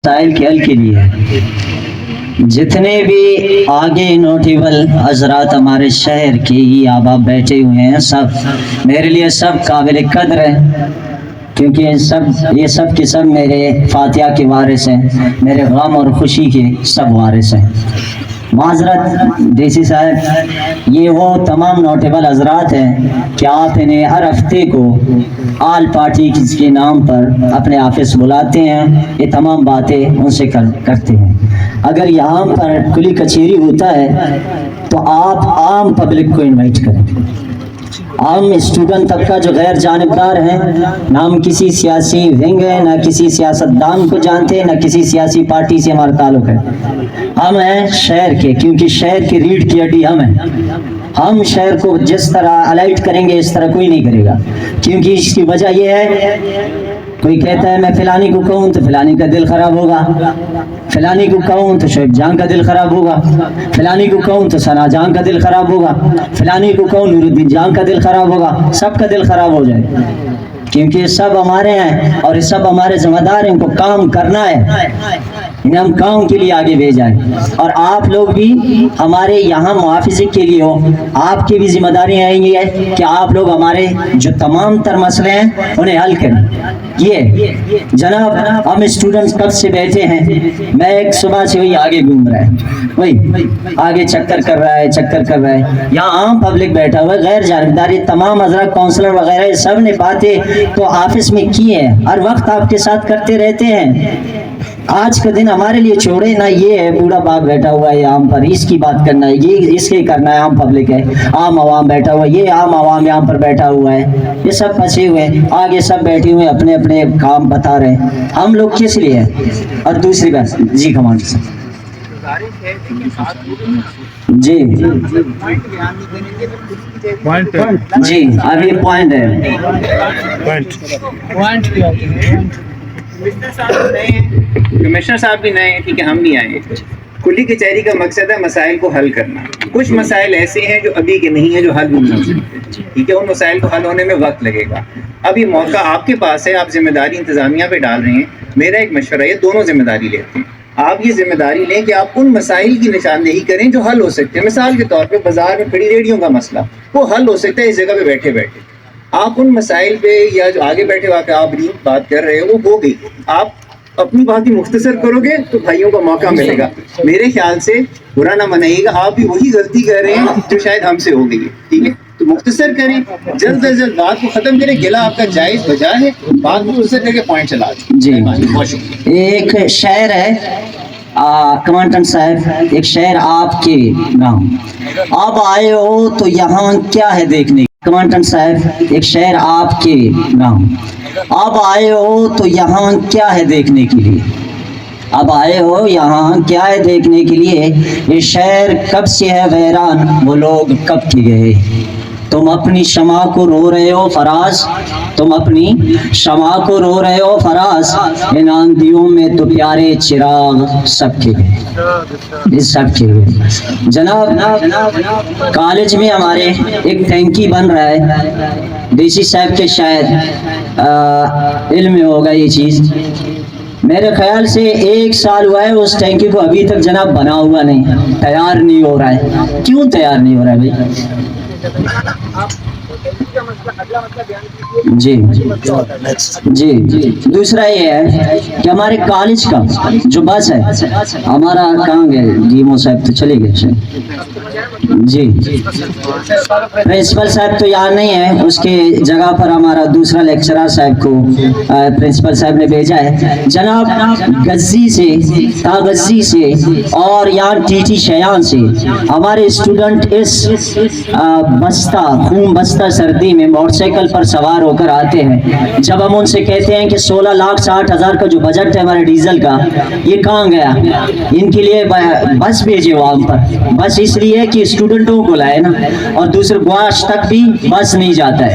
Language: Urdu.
مسائل کے حل کے لیے جتنے بھی آگے نوٹیبل حضرات ہمارے شہر کے ہی احباب بیٹھے ہوئے ہیں، سب میرے لیے سب قابل قدر ہیں، کیونکہ یہ سب کے سب میرے فاتحہ کے وارث ہیں، میرے غم اور خوشی کے سب وارث ہیں۔ معذرت دیسی صاحب، یہ وہ تمام نوٹیبل حضرات ہیں کہ آپ انہیں ہر ہفتے کو آل پارٹی کے نام پر اپنے آفس بلاتے ہیں، یہ تمام باتیں ان سے کرتے ہیں۔ اگر یہاں پر کلی کچہری ہوتا ہے تو آپ عام پبلک کو انوائٹ کریں، عام اسٹوڈنٹ طبقہ جو غیر جانبدار ہیں، نہ ہم کسی سیاسی ونگ ہے، نہ کسی سیاستدان کو جانتے ہیں، نہ کسی سیاسی پارٹی سے ہمارا تعلق ہے، ہم ہیں شہر کے، کیونکہ شہر کی ریڑھ کی ہڈی ہم ہیں۔ ہم شہر کو جس طرح الائٹ کریں گے اس طرح کوئی نہیں کرے گا، کیونکہ اس کی وجہ یہ ہے، کوئی کہتا ہے میں فلانی کو کہوں تو فلانی کا دل خراب ہوگا، فلانی کو کہوں تو شعیب جان کا دل خراب ہوگا، فلانی کو کہوں تو ثنا جان کا دل خراب ہوگا، فلانی کو کہوں نور الدین جان کا دل خراب ہوگا، سب کا دل خراب ہو جائے، کیونکہ یہ سب ہمارے ہیں اور یہ سب ہمارے ذمہ دار ہیں، ان کو کام کرنا ہے، انہیں ہم کام کے لیے آگے بھیجا ہے، اور آپ لوگ بھی ہمارے یہاں محافظے کے لیے ہو، آپ کی بھی ذمہ داری ہے یہ ہے کہ آپ لوگ ہمارے جو تمام تر مسئلے ہیں انہیں حل کریں۔ یہ جناب ہم اسٹوڈنٹس کب سے بیٹھے ہیں، میں ایک صبح سے وہی آگے گھوم رہا ہے، وہی آگے چکر کر رہا ہے، یہاں عام پبلک بیٹھا ہوا ہے، غیر جانبداری تمام حضرات کونسلر وغیرہ یہ سب نے باتیں تو آفس میں کی ہیں، ہر وقت آپ کے ساتھ کرتے رہتے ہیں۔ آج کا دن ہمارے لیے چھوڑے نہ، یہ ہے بوڑھا باپ بیٹھا ہوا ہے یہاں پر، اس کی بات کرنا ہے، یہ اس کے کرنا ہے، عام پبلک ہے، عام عوام بیٹھا ہوا ہے، یہ عام عوام یہاں پر بیٹھا ہوا ہے، یہ سب پھنسے ہوئے ہیں، آگے سب بیٹھے ہوئے اپنے اپنے کام بتا رہے ہیں، ہم لوگ کس لیے ہیں؟ اور دوسری بات جی کمانڈر صاحب جی جی اب یہ پوائنٹ ہے، کمشنر صاحب بھی نئے ہیں، ٹھیک ہے، ہم بھی آئے ہیں۔ کلی کچہری کا مقصد ہے مسائل کو حل کرنا۔ کچھ مسائل ایسے ہیں جو ابھی کے نہیں ہیں، جو حل بھی نہیں ہو سکتے، ٹھیک ہے، ان مسائل کو حل ہونے میں وقت لگے گا۔ اب یہ موقع آپ کے پاس ہے، آپ ذمہ داری انتظامیہ پہ ڈال رہے ہیں، میرا ایک مشورہ ہے دونوں ذمہ داری لیتے ہیں۔ آپ یہ ذمہ داری لیں کہ آپ ان مسائل کی نشاندہی کریں جو حل ہو سکتے ہیں۔ مثال کے طور پہ بازار میں کھڑی ریڑھیوں کا مسئلہ، وہ حل ہو سکتا ہے اس جگہ پہ بیٹھے بیٹھے۔ آپ ان مسائل پہ یا جو آگے بیٹھے واقع آپ بات کر رہے ہو وہ ہو گئی، آپ اپنی بات ہی مختصر کرو گے تو بھائیوں کو موقع ملے گا۔ میرے خیال سے برا نہ منائیے گا، آپ بھی وہی غلطی کر رہے ہیں جو شاید ہم سے ہو گئی ہے، ٹھیک ہے، تو مختصر کریں، جلد از جلد بات کو ختم کریں، گلا آپ کا جائز بجا ہے، بات مختصر کر کے پوائنٹ چلا دیں۔ جی بہت شکریہ۔ ایک شعر ہے کمانڈنٹ صاحب، ایک شعر آپ کے گاؤں، اب آئے ہو تو یہاں کیا ہے دیکھنے، کمانڈنٹ صاحب ایک شعر آپ کے گاؤں، اب آئے ہو تو یہاں کیا ہے دیکھنے کے لیے، اب آئے ہو یہاں کیا ہے دیکھنے کے لیے، یہ شہر کب سے ہے ویران، وہ لوگ کب کے گئے، تم اپنی شمع کو رو رہے ہو فراز، تم اپنی شمع کو رو رہے ہو فراز، ان آندھیوں میں تو پیارے چراغ سب کے گئے، سب کے گئے۔ جناب کالج میں ہمارے ایک ٹینکی بن رہا ہے، ڈی سی صاحب کے شاید علم میں ہوگا یہ چیز، میرے خیال سے 1 سال ہوا ہے اس ٹینکی کو ابھی تک جناب بنا ہوا نہیں، تیار نہیں ہو رہا ہے، کیوں تیار نہیں ہو رہا ہے بھائی؟ جی جی دوسرا یہ ہے کہ ہمارے کالج کا جو بس ہے، ہمارا کہاں گئے ڈیمو صاحب تو چلے گئے، جی پرنسپل صاحب تو یہاں نہیں ہے، اس کے جگہ پر ہمارا دوسرا لیکچرر صاحب کو پرنسپل صاحب نے بھیجا ہے۔ جناب غزی سے کاغذی سے اور یہاں ٹی ٹی شیان سے ہمارے اسٹوڈنٹ اس بستہ خون بستہ سردی میں موٹر سائیکل پر سوار ہو کر آتے ہیں، جب ہم ان سے کہتے ہیں کہ 16,60,000 کا جو بجٹ ہے ہمارے ڈیزل کا یہ کہاں گیا، ان کے لیے بس بھیجے وہاں پر، بس اس لیے کہ اسٹوڈنٹوں کو لائے نا، اور دوسرے گواش تک بھی بس نہیں جاتا ہے۔